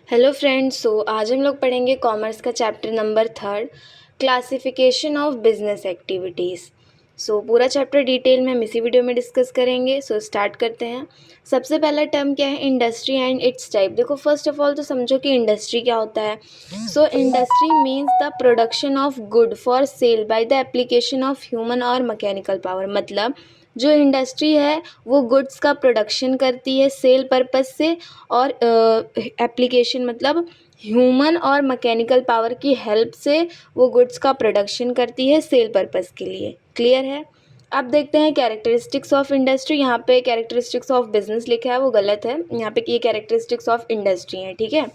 Hello friends. आज हम लोग पढ़ेंगे कॉमर्स का chapter number 3, classification of business activities. पूरा चैप्टर डिटेल में हम इसी वीडियो में डिस्कस करेंगे। स्टार्ट करते हैं। सबसे पहला टर्म क्या है? Industry and it's type. देखो, फर्स्ट ऑफ ऑल तो समझो कि इंडस्ट्री क्या होता है। Industry means the production of good for sale by the application of human और मैकेनिकल पावर। मतलब जो इंडस्ट्री है वो गुड्स का प्रोडक्शन करती है सेल पर्पस से, और एप्लीकेशन मतलब ह्यूमन और मैकेनिकल पावर की हेल्प से वो गुड्स का प्रोडक्शन करती है सेल पर्पस के लिए। क्लियर है? अब देखते हैं कैरेक्टरिस्टिक्स ऑफ इंडस्ट्री। यहाँ पे कैरेक्टरिस्टिक्स ऑफ बिजनेस लिखा है, वो गलत है। यहाँ पे ये कैरेक्टरिस्टिक्स ऑफ इंडस्ट्री है। ठीक है,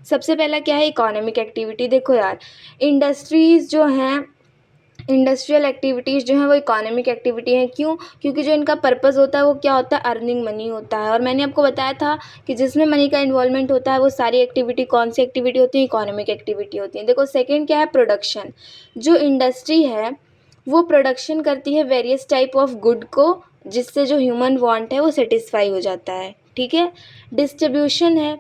सबसे पहला क्या है? Economic activity. देखो यार, इंडस्ट्रीज़ जो हैं, इंडस्ट्रियल एक्टिविटीज़ जो हैं वो इकोनॉमिक एक्टिविटी हैं। क्यों? क्योंकि जो इनका पर्पस होता है वो क्या होता है? अर्निंग मनी होता है। और मैंने आपको बताया था कि जिसमें मनी का इन्वॉल्वमेंट होता है वो सारी एक्टिविटी कौन सी एक्टिविटी होती है? इकोनॉमिक एक्टिविटी होती है। देखो, सेकंड क्या है? प्रोडक्शन। जो इंडस्ट्री है वो प्रोडक्शन करती है वेरियस टाइप ऑफ गुड को, जिससे जो ह्यूमन वांट है वो सेटिस्फाई हो जाता है। ठीक है। डिस्ट्रीब्यूशन है।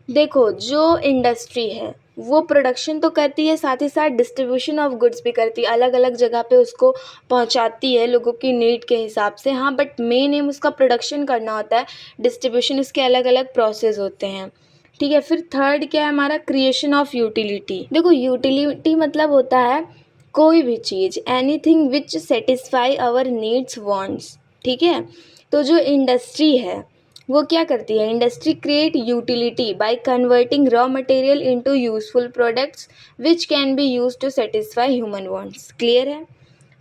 देखो, जो इंडस्ट्री है वो प्रोडक्शन तो करती है, साथ ही साथ डिस्ट्रीब्यूशन ऑफ गुड्स भी करती है। अलग अलग जगह पे उसको पहुंचाती है लोगों की नीड के हिसाब से। हाँ, बट मेन एम उसका प्रोडक्शन करना होता है। डिस्ट्रीब्यूशन इसके अलग अलग प्रोसेस होते हैं। ठीक है। फिर थर्ड क्या है हमारा? Creation of utility. देखो, यूटिलिटी मतलब होता है कोई भी चीज़, anything which satisfy our needs wants. ठीक है। तो जो इंडस्ट्री है वो क्या करती है? Industry create utility by converting raw material into useful products which can be use to satisfy human wants. Clear है?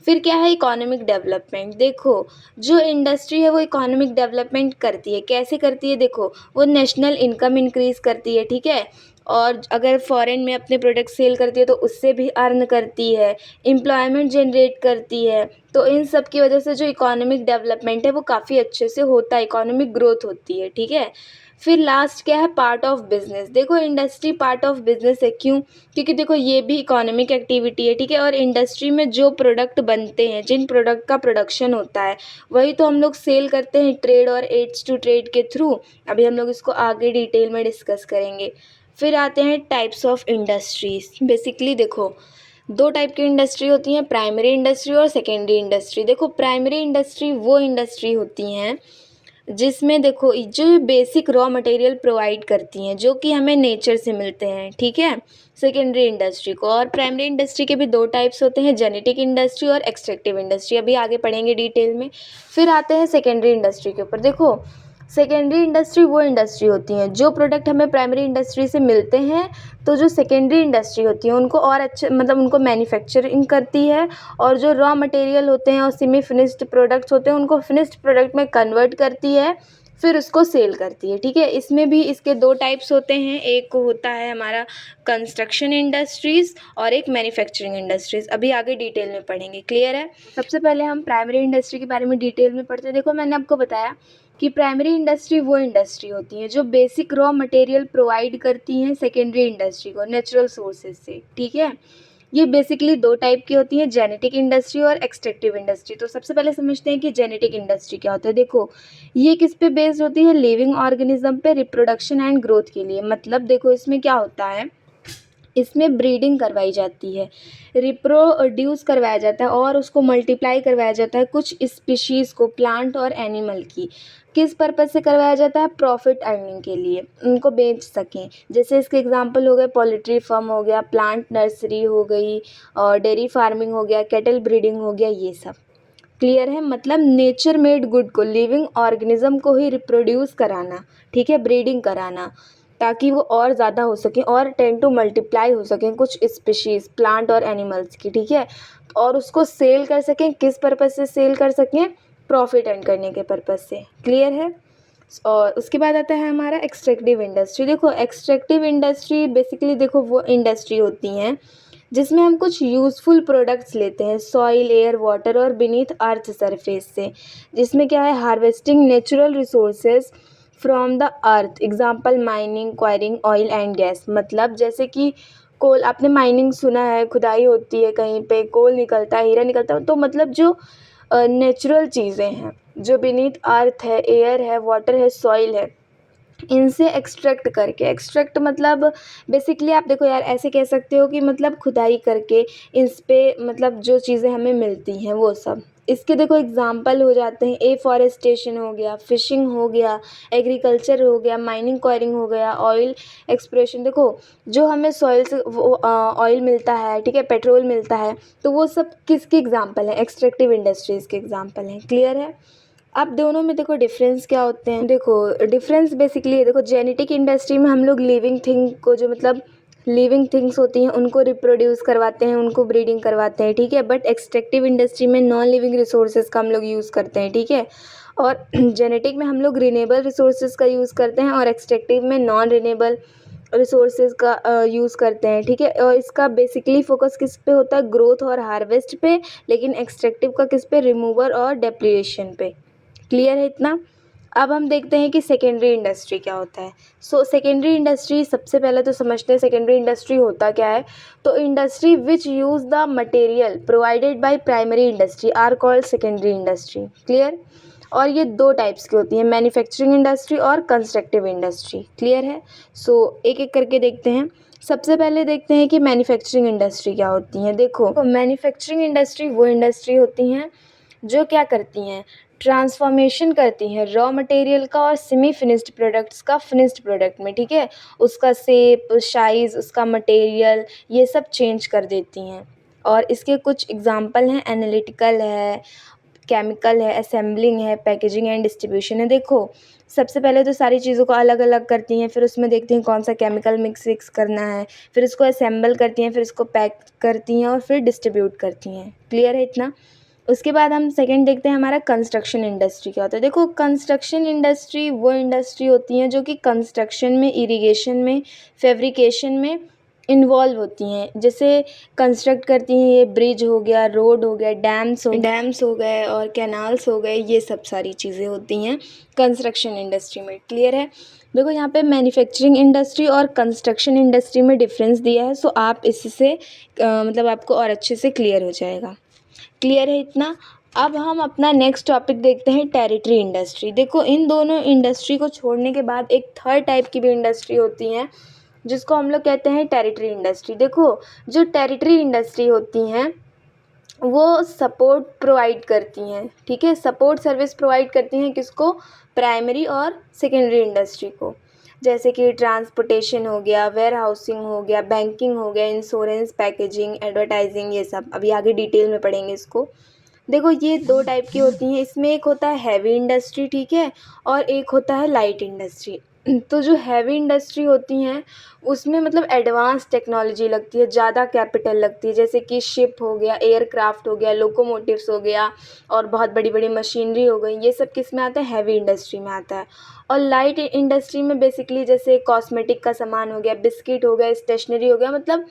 फिर क्या है? Economic development. देखो, जो इंडस्ट्री है वो इकोनॉमिक डेवलपमेंट करती है। कैसे करती है? देखो, वो नेशनल इनकम इंक्रीज़ करती है। ठीक है। और अगर फॉरेन में अपने प्रोडक्ट सेल करती है तो उससे भी अर्न करती है, एम्प्लॉयमेंट जनरेट करती है। तो इन सब की वजह से जो इकोनॉमिक डेवलपमेंट है वो काफ़ी अच्छे से होता है, इकोनॉमिक ग्रोथ होती है। ठीक है। फिर लास्ट क्या है? Part of business. देखो, इंडस्ट्री पार्ट ऑफ बिजनेस है। क्यों? क्योंकि देखो ये भी इकोनॉमिक एक्टिविटी है। ठीक है। और इंडस्ट्री में जो प्रोडक्ट बनते हैं, जिन प्रोडक्ट का प्रोडक्शन होता है, वही तो हम लोग सेल करते हैं ट्रेड और एड्स टू ट्रेड के थ्रू। अभी हम लोग इसको आगे डिटेल में डिस्कस करेंगे। फिर आते हैं टाइप्स ऑफ इंडस्ट्रीज। बेसिकली देखो, दो टाइप की इंडस्ट्री होती हैं, प्राइमरी इंडस्ट्री और सेकेंडरी इंडस्ट्री। देखो, प्राइमरी इंडस्ट्री वो इंडस्ट्री होती हैं जिसमें देखो जो बेसिक रॉ मटेरियल प्रोवाइड करती हैं, जो कि हमें नेचर से मिलते हैं। ठीक है। सेकेंडरी इंडस्ट्री को, और प्राइमरी इंडस्ट्री के भी दो टाइप्स होते हैं, जेनेटिक इंडस्ट्री और एक्सट्रैक्टिव इंडस्ट्री। अभी आगे पढ़ेंगे डिटेल में। फिर आते हैं सेकेंडरी इंडस्ट्री के ऊपर। देखो, सेकेंडरी इंडस्ट्री वो इंडस्ट्री होती हैं जो प्रोडक्ट हमें प्राइमरी इंडस्ट्री से मिलते हैं, तो जो सेकेंडरी इंडस्ट्री होती है उनको और अच्छे मतलब उनको मैन्युफैक्चरिंग करती है, और जो रॉ मटेरियल होते हैं और सेमी फिनिश्ड प्रोडक्ट्स होते हैं उनको फिनिश्ड प्रोडक्ट में कन्वर्ट करती है, फिर उसको सेल करती है। ठीक है। इसमें भी इसके दो टाइप्स होते हैं, एक होता है हमारा कंस्ट्रक्शन इंडस्ट्रीज़ और एक मैन्युफैक्चरिंग इंडस्ट्रीज़। अभी आगे डिटेल में पढ़ेंगे। क्लियर है? सबसे पहले हम प्राइमरी इंडस्ट्री के बारे में डिटेल में पढ़ते हैं। देखो, मैंने आपको बताया कि प्राइमरी इंडस्ट्री वो इंडस्ट्री होती है जो बेसिक रॉ मटेरियल प्रोवाइड करती हैं सेकेंडरी इंडस्ट्री को नेचुरल सोर्सेज से। ठीक है। ये बेसिकली दो टाइप की होती हैं, जेनेटिक इंडस्ट्री और एक्सट्रैक्टिव इंडस्ट्री। तो सबसे पहले समझते हैं कि जेनेटिक इंडस्ट्री क्या होता है। देखो, ये किस पे बेस्ड होती है? लिविंग ऑर्गेनिज्म पे, रिप्रोडक्शन एंड ग्रोथ के लिए। मतलब देखो, इसमें क्या होता है, इसमें ब्रीडिंग करवाई जाती है, रिप्रोड्यूस करवाया जाता है और उसको मल्टीप्लाई करवाया जाता है कुछ स्पीशीज़ को, प्लांट और एनिमल की। किस पर्पज़ से करवाया जाता है? प्रॉफिट अर्निंग के लिए, उनको बेच सकें। जैसे इसके एग्जांपल हो गए, पोल्ट्री फार्म हो गया, प्लांट नर्सरी हो गई, और डेयरी फार्मिंग हो गया, कैटल ब्रीडिंग हो गया, ये सब। क्लियर है? मतलब नेचर मेड गुड को, लिविंग ऑर्गेनिज्म को ही रिप्रोड्यूस कराना। ठीक है। ब्रीडिंग कराना ताकि वो और ज़्यादा हो सकें और टेन टू मल्टीप्लाई हो सकें कुछ स्पीशीज़, प्लांट और एनिमल्स की। ठीक है। और उसको सेल कर सकें। किस पर्पज़ से सेल कर सकें? प्रॉफिट अर्न करने के पर्पज़ से। क्लियर है? और उसके बाद आता है हमारा एक्सट्रैक्टिव इंडस्ट्री। देखो, एक्सट्रैक्टिव इंडस्ट्री बेसिकली देखो वो इंडस्ट्री होती हैं जिसमें हम कुछ यूज़फुल प्रोडक्ट्स लेते हैं सॉइल, एयर, वाटर और बीनीथ अर्थ सरफेस से, जिसमें क्या है? Harvesting natural resources from the earth. Example mining, enquiring, oil and gas. मतलब जैसे कि कोल, आपने माइनिंग सुना है, खुदाई होती है कहीं पे, कोल निकलता है, हीरा निकलता है। तो मतलब जो नेचुरल चीज़ें हैं जो बीनीथ अर्थ है, एयर है, वाटर है, सॉइल है, इनसे एक्सट्रैक्ट करके, एक्सट्रैक्ट मतलब बेसिकली आप देखो यार ऐसे कह सकते हो कि मतलब खुदाई करके इस पे मतलब जो चीज़ें हमें मिलती हैं वो सब। इसके देखो एग्जांपल हो जाते हैं एफॉरेस्टेशन हो गया, फिशिंग हो गया, एग्रीकल्चर हो गया, माइनिंग क्वायरिंग हो गया, ऑयल एक्सप्लोरेशन। देखो जो हमें सॉइल से वो ऑयल मिलता है, ठीक है, पेट्रोल मिलता है, तो वो सब किसके एग्जांपल हैं? एक्सट्रैक्टिव इंडस्ट्रीज़ के एग्जांपल हैं। क्लियर है? अब दोनों में देखो डिफरेंस क्या होते हैं। देखो डिफरेंस बेसिकली देखो जेनेटिक इंडस्ट्री में हम लोग लिविंग थिंग को जो मतलब लिविंग थिंग्स होती हैं उनको रिप्रोड्यूस करवाते हैं, उनको ब्रीडिंग करवाते हैं, ठीक है। बट एक्सट्रैक्टिव इंडस्ट्री में नॉन लिविंग रिसोर्सेज का हम लोग यूज़ करते हैं, ठीक है। और जेनेटिक में हम लोग रिन्यूएबल रिसोर्सेज का यूज़ करते हैं और एक्सट्रैक्टिव में नॉन रिन्यूएबल रिसोर्सेज का यूज़ करते हैं, ठीक है। और इसका बेसिकली फोकस किस पे होता है? ग्रोथ और हार्वेस्ट पे, लेकिन एक्सट्रैक्टिव का किस पे? रिमूवर और डेप्रिएशन पे। क्लियर है इतना? अब हम देखते हैं कि सेकेंडरी इंडस्ट्री क्या होता है। सो सेकेंडरी इंडस्ट्री सबसे पहले तो समझते हैं सेकेंडरी इंडस्ट्री होता क्या है। तो industry which use the material provided by primary industry are called secondary industry. Clear? और ये दो टाइप्स की होती हैं, मैन्युफैक्चरिंग इंडस्ट्री और कंस्ट्रक्टिव इंडस्ट्री। क्लियर है? सो एक एक करके देखते हैं। सबसे पहले देखते हैं कि मैन्युफैक्चरिंग इंडस्ट्री क्या होती हैं। देखो मैन्युफैक्चरिंग इंडस्ट्री वो इंडस्ट्री होती हैं जो क्या करती हैं? ट्रांसफॉर्मेशन करती हैं रॉ मटेरियल का और सेमी फिनिश्ड प्रोडक्ट्स का फिनिश्ड प्रोडक्ट में, ठीक है। उसका शेप, साइज़, उसका मटेरियल ये सब चेंज कर देती हैं। और इसके कुछ एग्जांपल हैं, एनालिटिकल है, केमिकल है, असेंबलिंग है, पैकेजिंग एंड डिस्ट्रीब्यूशन है। देखो सबसे पहले तो सारी चीज़ों को अलग अलग करती हैं, फिर उसमें देखती हैं कौन सा केमिकल मिक्स विक्स करना है, फिर इसको असेंबल करती हैं, फिर इसको पैक करती हैं और फिर डिस्ट्रीब्यूट करती हैं। क्लियर है इतना? उसके बाद हम सेकंड देखते हैं हमारा कंस्ट्रक्शन इंडस्ट्री क्या होता है। देखो कंस्ट्रक्शन इंडस्ट्री वो इंडस्ट्री होती हैं जो कि कंस्ट्रक्शन में, इरिगेशन में, फैब्रिकेशन में इन्वॉल्व होती हैं। जैसे कंस्ट्रक्ट करती हैं, ये ब्रिज हो गया, रोड हो गया, डैम्स हो गए और कैनाल्स हो गए, ये सब सारी चीज़ें होती हैं कंस्ट्रक्शन इंडस्ट्री में। क्लियर है? देखो यहाँ पे मैन्युफैक्चरिंग इंडस्ट्री और कंस्ट्रक्शन इंडस्ट्री में डिफरेंस दिया है, सो आप इससे मतलब आपको और अच्छे से क्लियर हो जाएगा। क्लियर है इतना? अब हम अपना नेक्स्ट टॉपिक देखते हैं, टेरिटरी इंडस्ट्री। देखो इन दोनों इंडस्ट्री को छोड़ने के बाद एक थर्ड टाइप की भी इंडस्ट्री होती हैं जिसको हम लोग कहते हैं टेरिटरी इंडस्ट्री। देखो जो टेरिटरी इंडस्ट्री होती हैं वो सपोर्ट प्रोवाइड करती हैं, ठीक है। सपोर्ट सर्विस प्रोवाइड करती हैं किसको? प्राइमरी और सेकेंडरी इंडस्ट्री को। जैसे कि ट्रांसपोर्टेशन हो गया, वेयर हाउसिंग हो गया, बैंकिंग हो गया, इंश्योरेंस, पैकेजिंग, एडवर्टाइजिंग, ये सब अभी आगे डिटेल में पढ़ेंगे इसको। देखो ये दो टाइप की होती हैं, इसमें एक होता है हैवी इंडस्ट्री, ठीक है, और एक होता है लाइट इंडस्ट्री। तो जो हैवी इंडस्ट्री होती हैं उसमें मतलब एडवांस टेक्नोलॉजी लगती है, ज़्यादा कैपिटल लगती है, जैसे कि शिप हो गया, एयरक्राफ्ट हो गया, लोकोमोटिव्स हो गया और बहुत बड़ी बड़ी मशीनरी हो गई, ये सब किस में आता है? हैवी इंडस्ट्री में आता है। और लाइट इंडस्ट्री में बेसिकली जैसे कॉस्मेटिक का सामान हो गया, बिस्किट हो गया, स्टेशनरी हो गया, मतलब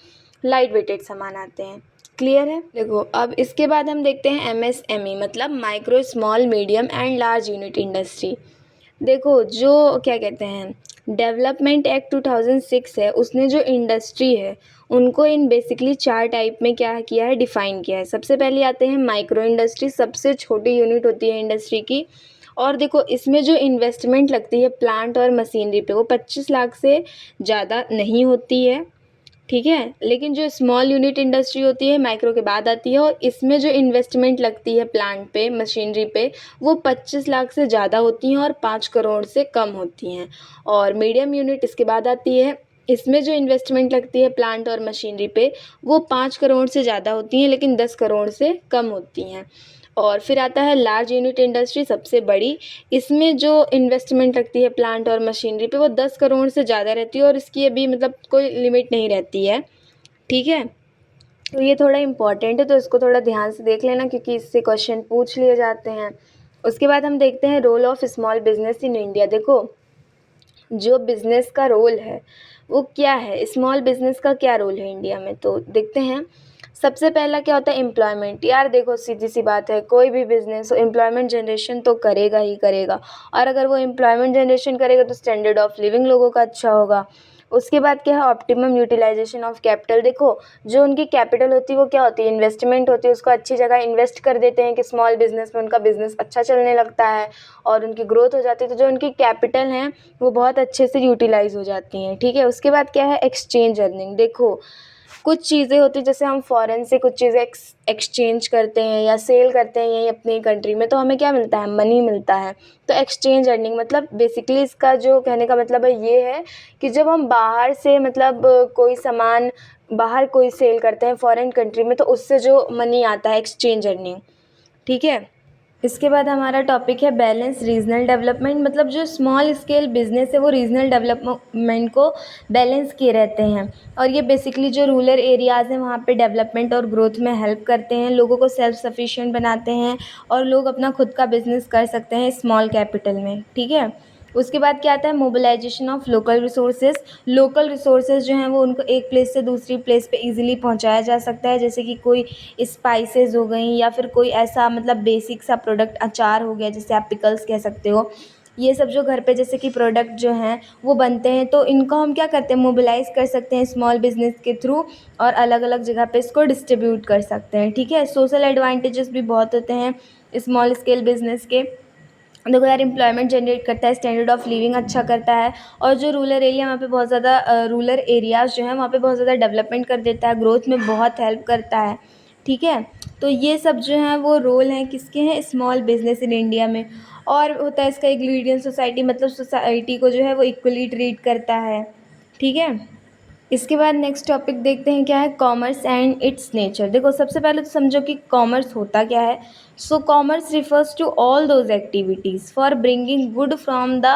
लाइट वेटेड सामान आते हैं। क्लियर है? देखो अब इसके बाद हम देखते हैं एमएसएमई मतलब micro small medium and large unit industry. देखो जो क्या कहते हैं डेवलपमेंट एक्ट 2006 है, उसने जो इंडस्ट्री है उनको इन बेसिकली चार टाइप में क्या किया है? डिफ़ाइन किया है। सबसे पहले आते हैं माइक्रो इंडस्ट्री, सबसे छोटी यूनिट होती है इंडस्ट्री की। और देखो इसमें जो इन्वेस्टमेंट लगती है प्लांट और मशीनरी पे वो 25 लाख से ज़्यादा नहीं होती है, ठीक है। लेकिन जो स्मॉल यूनिट इंडस्ट्री होती है माइक्रो के बाद आती है और इसमें जो इन्वेस्टमेंट लगती है प्लांट पे, मशीनरी पे, वो 25 लाख से ज़्यादा होती हैं और 5 करोड़ से कम होती हैं। और मीडियम यूनिट इसके बाद आती है, इसमें जो इन्वेस्टमेंट लगती है प्लांट और मशीनरी पे वो 5 करोड़ से ज़्यादा होती हैं लेकिन 10 करोड़ से कम होती हैं। और फिर आता है लार्ज यूनिट इंडस्ट्री, सबसे बड़ी। इसमें जो इन्वेस्टमेंट लगती है प्लांट और मशीनरी पे वो 10 करोड़ से ज़्यादा रहती है और इसकी अभी मतलब कोई लिमिट नहीं रहती है, ठीक है। तो ये थोड़ा इम्पॉर्टेंट है तो इसको थोड़ा ध्यान से देख लेना क्योंकि इससे क्वेश्चन पूछ लिए जाते हैं। उसके बाद हम देखते हैं role of small business in India. देखो जो बिज़नेस का रोल है वो क्या है, स्मॉल बिज़नेस का क्या रोल है इंडिया में, तो देखते हैं। सबसे पहला क्या होता है? एम्प्लॉयमेंट। यार देखो सीधी सी बात है, कोई भी बिज़नेस हो एम्प्लॉयमेंट जनरेशन तो करेगा ही करेगा, और अगर वो एम्प्लॉयमेंट जनरेशन करेगा तो स्टैंडर्ड ऑफ लिविंग लोगों का अच्छा होगा। उसके बाद क्या है ऑप्टिमम यूटिलाइजेशन ऑफ कैपिटल। देखो जो उनकी कैपिटल होती है वो क्या होती है, इन्वेस्टमेंट होती है, उसको अच्छी जगह इन्वेस्ट कर देते हैं कि स्मॉल बिजनेस में उनका बिजनेस अच्छा चलने लगता है और उनकी ग्रोथ हो जाती है, तो जो उनकी कैपिटल हैं वो बहुत अच्छे से यूटिलाइज हो जाती हैं। ठीक है, उसके बाद क्या है एक्सचेंज अर्निंग। देखो कुछ चीज़ें होती हैं जैसे हम फॉरेन से कुछ चीज़ें एक्सचेंज करते हैं या सेल करते हैं यहीं अपनी कंट्री में, तो हमें क्या मिलता है, मनी मिलता है। तो एक्सचेंज अर्निंग मतलब बेसिकली इसका जो कहने का मतलब है ये है कि जब हम बाहर से मतलब कोई सामान बाहर कोई सेल करते हैं फॉरेन कंट्री में, तो उससे जो मनी आता है एक्सचेंज अर्निंग। ठीक है, इसके बाद हमारा टॉपिक है बैलेंस रीजनल डेवलपमेंट। मतलब जो स्मॉल स्केल बिजनेस है वो रीजनल डेवलपमेंट को बैलेंस किए रहते हैं, और ये बेसिकली जो रूरल एरियाज़ हैं वहाँ पे डेवलपमेंट और ग्रोथ में हेल्प करते हैं, लोगों को सेल्फ सफिशिएंट बनाते हैं और लोग अपना खुद का बिजनेस कर सकते हैं स्मॉल कैपिटल में। ठीक है, उसके बाद क्या आता है mobilisation of local resources. Local resources जो हैं वो उनको एक प्लेस से दूसरी प्लेस पे इजीली पहुंचाया जा सकता है, जैसे कि कोई स्पाइसेस हो गई या फिर कोई ऐसा मतलब बेसिक सा प्रोडक्ट, अचार हो गया जिसे आप पिकल्स कह सकते हो। ये सब जो घर पे जैसे कि प्रोडक्ट जो हैं वो बनते हैं, तो इनको हम क्या करते हैं मोबिलाइज कर सकते हैं स्मॉल बिजनेस के थ्रू और अलग अलग जगह पे इसको डिस्ट्रीब्यूट कर सकते हैं। ठीक है, सोशल एडवांटेजेस भी बहुत होते हैं स्मॉल स्केल बिजनेस के। देखो यार एम्प्लॉयमेंट जनरेट करता है, स्टैंडर्ड ऑफ लिविंग अच्छा करता है, और जो रूरल एरिया वहाँ पे बहुत ज़्यादा रूरल एरियाज़ जो हैं वहाँ पे बहुत ज़्यादा डेवलपमेंट कर देता है, ग्रोथ में बहुत हेल्प करता है। ठीक है, तो ये सब जो हैं वो रोल हैं किसके हैं, स्मॉल बिजनेस इन इंडिया में। और होता है इसका इंग्रेडिएंट सोसाइटी, मतलब सोसाइटी को जो है वो इक्वली ट्रीट करता है। ठीक है, इसके बाद नेक्स्ट टॉपिक देखते हैं क्या है, कॉमर्स एंड इट्स नेचर। देखो सबसे पहले तो समझो कि कॉमर्स होता क्या है। So commerce refers to all those activities for bringing good from the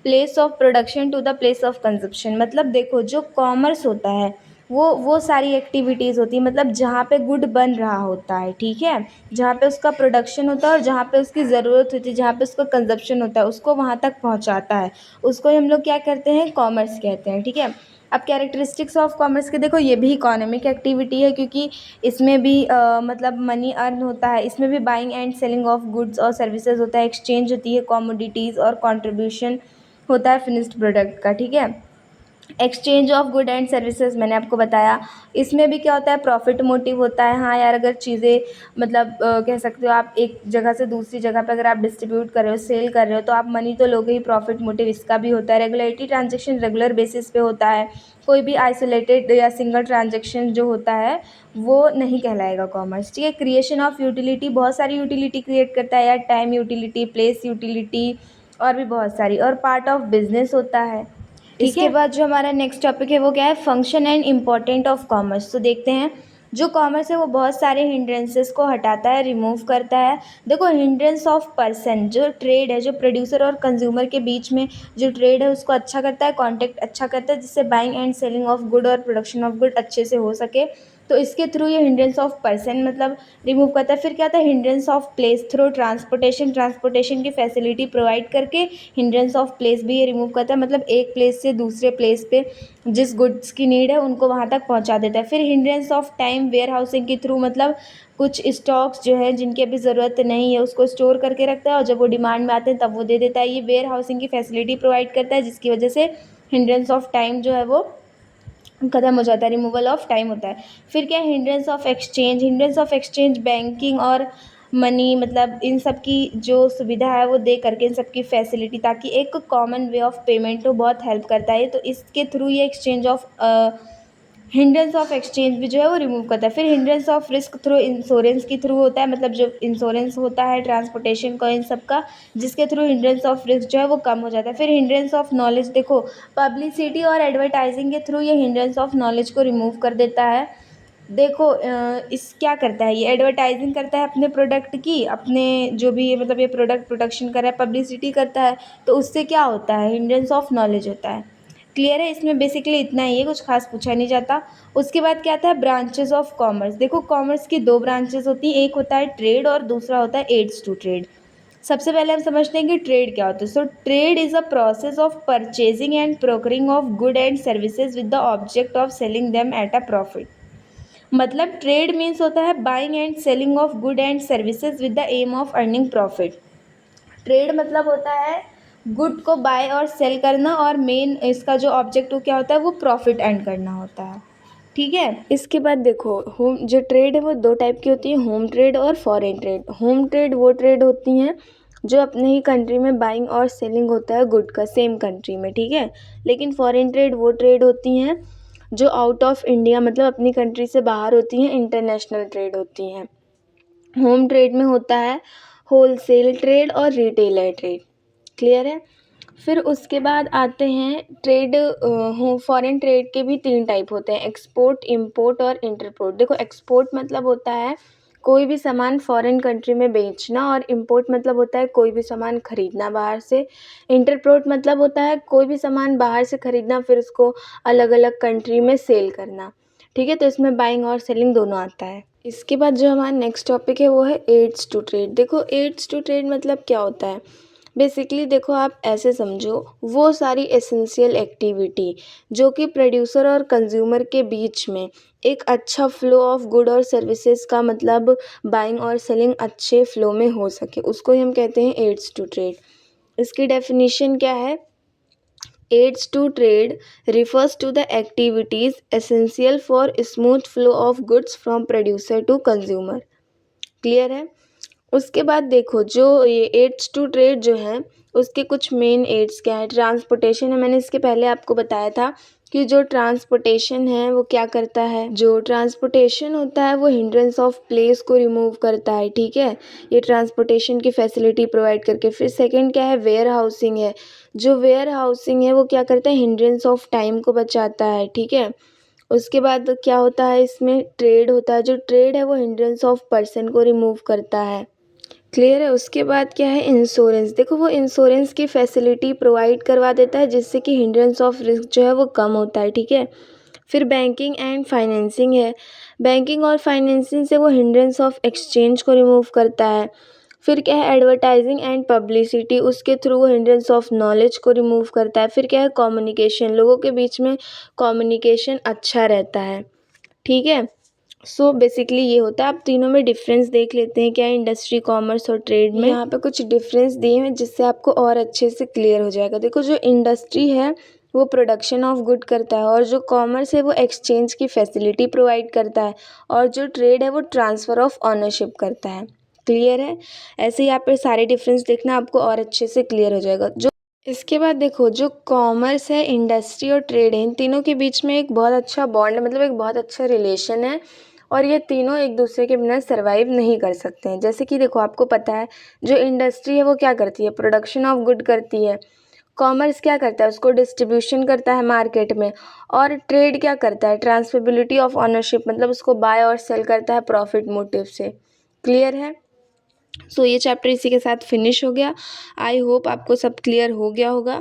place of production to the place of consumption. मतलब देखो जो कॉमर्स होता है वो सारी एक्टिविटीज़ होती है, मतलब जहाँ पे गुड बन रहा होता है। ठीक है, जहाँ पे उसका प्रोडक्शन होता है और जहाँ पे उसकी ज़रूरत होती है, जहाँ पे उसका कंजप्शन होता है, उसको वहाँ तक पहुँचाता है, उसको ही हम लोग क्या कहते हैं, कॉमर्स कहते हैं। ठीक है, अब कैरेक्टरिस्टिक्स ऑफ कॉमर्स के देखो ये भी इकोनॉमिक एक्टिविटी है, क्योंकि इसमें भी मतलब मनी अर्न होता है, इसमें भी buying and selling of goods और सर्विसेज होता है, एक्सचेंज होती है कॉमोडिटीज़ और कंट्रीब्यूशन होता है फिनिश्ड प्रोडक्ट का। ठीक है, exchange of good and services मैंने आपको बताया, इसमें भी क्या होता है प्रॉफिट मोटिव होता है। हाँ यार अगर चीज़ें मतलब कह सकते हो आप एक जगह से दूसरी जगह पे अगर आप डिस्ट्रीब्यूट कर रहे हो, सेल कर रहे हो, तो आप मनी तो लोगे ही, प्रॉफिट मोटिव इसका भी होता है। रेगुलेटरी ट्रांजेक्शन रेगुलर बेसिस पे होता है, कोई भी आइसोलेटेड या सिंगल ट्रांजेक्शन जो होता है वो नहीं कहलाएगा कॉमर्स। ठीक है, क्रिएशन ऑफ यूटिलिटी, बहुत सारी यूटिलिटी क्रिएट करता है यार, टाइम यूटिलिटी, प्लेस यूटिलिटी और भी बहुत सारी, और पार्ट ऑफ बिजनेस होता है। इसके बाद जो हमारा नेक्स्ट टॉपिक है वो क्या है, function and important of commerce. तो देखते हैं जो कॉमर्स है वो बहुत सारे हिंड्रेंसेस को हटाता है, रिमूव करता है। देखो हिंड्रेंस ऑफ पर्सन, जो ट्रेड है, जो प्रोड्यूसर और कंज्यूमर के बीच में जो ट्रेड है उसको अच्छा करता है, कॉन्टेक्ट अच्छा करता है, जिससे buying and selling of good और प्रोडक्शन ऑफ गुड अच्छे से हो सके। तो इसके थ्रू ये हिंड्रेंस ऑफ पर्सन मतलब रिमूव करता है। फिर क्या आता है hindrance of place, through transportation, transportation की फैसिलिटी प्रोवाइड करके हिंड्रेंस ऑफ प्लेस भी ये रिमूव करता है, मतलब एक प्लेस से दूसरे प्लेस पे जिस गुड्स की नीड है उनको वहाँ तक पहुँचा देता है। फिर hindrance of time, warehousing के थ्रू मतलब कुछ स्टॉक्स जो है जिनकी अभी ज़रूरत नहीं है उसको स्टोर करके रखता है और जब वो डिमांड में आते हैं तब वो दे देता है। ये वेयर हाउसिंग की फैसिलिटी प्रोवाइड करता है, जिसकी वजह से हिंड्रेंस ऑफ टाइम जो है वो खत्म हो जाता है, रिमूवल ऑफ टाइम होता है। फिर क्या है hindrance of exchange, hindrance of exchange banking और मनी मतलब इन सब की जो सुविधा है वो दे करके, इन सब की फैसिलिटी, ताकि एक कॉमन वे ऑफ पेमेंट हो, बहुत हेल्प करता है। तो इसके थ्रू ये exchange of hindrance of exchange भी जो है वो रिमूव करता है। फिर hindrance of risk through insurance के थ्रू होता है, मतलब जो इंश्योरेंस होता है ट्रांसपोर्टेशन का इन सब का, जिसके थ्रू हिंड्रेंस ऑफ रिस्क जो है वो कम हो जाता है। फिर हिंड्रेंस ऑफ नॉलेज, देखो पब्लिसिटी और एडवर्टाइजिंग के थ्रू ये हिंड्रेंस ऑफ नॉलेज को रिमूव कर देता है। देखो इस क्या करता है, ये एडवर्टाइजिंग करता है अपने प्रोडक्ट की, अपने जो भी मतलब ये प्रोडक्ट प्रोडक्शन कर रहा है, पब्लिसिटी करता है, तो उससे क्या होता है हिंड्रेंस ऑफ नॉलेज होता है। क्लियर है, इसमें बेसिकली इतना ही है, कुछ खास पूछा नहीं जाता। उसके बाद क्या आता है ब्रांचेस ऑफ कॉमर्स। देखो कॉमर्स की दो ब्रांचेस होती हैं, एक होता है ट्रेड और दूसरा होता है एड्स टू ट्रेड। सबसे पहले हम समझते हैं कि ट्रेड क्या होता है। So trade is a process of purchasing and procuring of good and services with the object of selling them at a profit. मतलब ट्रेड मीन्स होता है buying and selling of good and services with the aim of earning profit. Trade मतलब होता है good को bye और cell करना, और मेन इसका जो ऑब्जेक्टिव क्या होता है वो प्रॉफिट अर्न करना होता है। ठीक है, इसके बाद देखो होम जो ट्रेड है वो दो टाइप की होती है, होम ट्रेड और फॉरेन ट्रेड। होम ट्रेड वो ट्रेड होती हैं जो अपने ही कंट्री में बाइंग और सेलिंग होता है गुड का सेम कंट्री में, ठीक है। लेकिन फॉरेन ट्रेड वो ट्रेड होती हैं जो आउट ऑफ इंडिया मतलब अपनी कंट्री से बाहर होती हैं, इंटरनेशनल ट्रेड होती हैं। होम ट्रेड में होता है होलसेल ट्रेड और रिटेलर ट्रेड, क्लियर है। फिर उसके बाद आते हैं ट्रेड फॉरेन ट्रेड के भी तीन टाइप होते हैं, एक्सपोर्ट, इंपोर्ट और इंटरपोर्ट। देखो एक्सपोर्ट मतलब होता है कोई भी सामान फॉरेन कंट्री में बेचना, और इंपोर्ट मतलब होता है कोई भी सामान खरीदना बाहर से। इंटरपोर्ट मतलब होता है कोई भी सामान बाहर से खरीदना फिर उसको अलग अलग कंट्री में सेल करना, ठीक है। तो इसमें बाइंग और सेलिंग दोनों आता है। इसके बाद जो हमारा नेक्स्ट टॉपिक है वो है एड्स टू ट्रेड। देखो एड्स टू ट्रेड मतलब क्या होता है, बेसिकली देखो आप ऐसे समझो, वो सारी एसेंशियल एक्टिविटी जो कि प्रोड्यूसर और कंज्यूमर के बीच में एक अच्छा फ्लो ऑफ गुड और सर्विसेज का मतलब बाइंग और सेलिंग अच्छे फ्लो में हो सके, उसको ही हम कहते हैं एड्स टू ट्रेड। इसकी डेफिनेशन क्या है, aids to trade refers to the activities essential for smooth flow of goods from producer to consumer, clear है। उसके बाद देखो जो ये एड्स टू ट्रेड जो है उसके कुछ मेन एड्स क्या है, ट्रांसपोर्टेशन है, मैंने इसके पहले आपको बताया था कि जो ट्रांसपोर्टेशन है वो क्या करता है, जो ट्रांसपोर्टेशन होता है वो हिंड्रेंस ऑफ प्लेस को रिमूव करता है, ठीक है, ये ट्रांसपोर्टेशन की फैसिलिटी प्रोवाइड करके। फिर सेकंड क्या है, वेयर हाउसिंग है, जो वेयर हाउसिंग है वो क्या करता है, हिंड्रेंस ऑफ टाइम को बचाता है, ठीक है। उसके बाद क्या होता है, इसमें ट्रेड होता है, जो ट्रेड है वो हिंड्रेंस ऑफ पर्सन को रिमूव करता है, क्लियर है। उसके बाद क्या है, इंश्योरेंस। देखो वो इंश्योरेंस की फैसिलिटी प्रोवाइड करवा देता है जिससे कि हिंड्रेंस ऑफ रिस्क जो है वो कम होता है, ठीक है। फिर बैंकिंग एंड फाइनेंसिंग है, बैंकिंग और फाइनेंसिंग से वो हिंड्रेंस ऑफ एक्सचेंज को रिमूव करता है। फिर क्या है, एडवर्टाइजिंग एंड पब्लिसिटी, उसके थ्रू वो हिंड्रेंस ऑफ नॉलेज को रिमूव करता है। फिर क्या है, कम्युनिकेशन, लोगों के बीच में कम्युनिकेशन अच्छा रहता है, ठीक है। सो बेसिकली ये होता है। आप तीनों में डिफरेंस देख लेते हैं क्या है इंडस्ट्री, कॉमर्स और ट्रेड में। यहाँ पे कुछ डिफरेंस दिए हैं जिससे आपको और अच्छे से क्लियर हो जाएगा। देखो जो इंडस्ट्री है वो प्रोडक्शन ऑफ गुड करता है, और जो कॉमर्स है वो एक्सचेंज की फैसिलिटी प्रोवाइड करता है, और जो ट्रेड है वो ट्रांसफ़र ऑफ ऑनरशिप करता है, क्लियर है। ऐसे ही आप पे सारे डिफरेंस देखना, आपको और अच्छे से क्लियर हो जाएगा। जो इसके बाद देखो जो कॉमर्स है, इंडस्ट्री और ट्रेड है, इन तीनों के बीच में एक बहुत अच्छा बॉन्ड है, मतलब एक बहुत अच्छा रिलेशन है, और ये तीनों एक दूसरे के बिना सर्वाइव नहीं कर सकते हैं। जैसे कि देखो आपको पता है जो इंडस्ट्री है वो क्या करती है, प्रोडक्शन ऑफ गुड करती है। कॉमर्स क्या करता है, उसको डिस्ट्रीब्यूशन करता है मार्केट में। और ट्रेड क्या करता है, ट्रांसफेबिलिटी ऑफ ऑनरशिप, मतलब उसको बाय और सेल करता है प्रॉफिट मोटिव से, क्लियर है। सो ये चैप्टर इसी के साथ फिनिश हो गया। आई होप आपको सब क्लियर हो गया होगा।